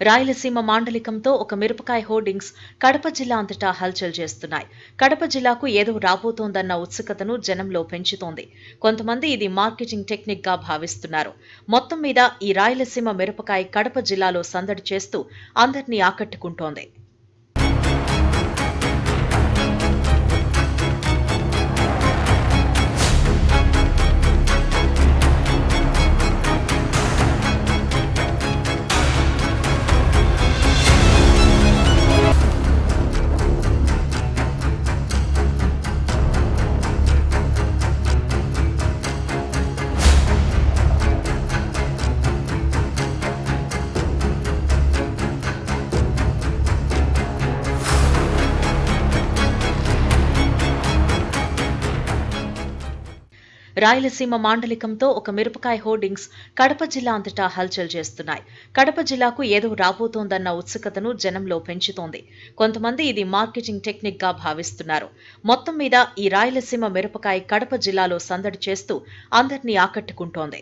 రాయలసీమ మాండలికంతో ఒక మిరపకాయ హోర్డింగ్స్ కడప జిల్లా అంతటా హల్చల్ చేస్తున్నాయి. కడప జిల్లాకు ఏదో రాబోతోందన్న ఉత్సుకతను జనంలో పెంచుతోంది. కొంతమంది ఇది మార్కెటింగ్ టెక్నిక్ గా భావిస్తున్నారు. మొత్తం మీద ఈ రాయలసీమ మిరపకాయ కడప జిల్లాలో సందడి చేస్తూ అందరినీ ఆకట్టుకుంటోంది. రాయలసీమ మాండలికంతో ఒక మిరపకాయ హోర్డింగ్స్ కడప జిల్లా అంతటా హల్చల్ చేస్తున్నాయి. కడప జిల్లాకు ఏదో రాబోతోందన్న ఉత్సుకతను జనంలో పెంచుతోంది. కొంతమంది ఇది మార్కెటింగ్ టెక్నిక్ గా భావిస్తున్నారు. మొత్తం మీద ఈ రాయలసీమ మిరపకాయ కడప జిల్లాలో సందడి చేస్తూ అందరినీ ఆకట్టుకుంటోంది.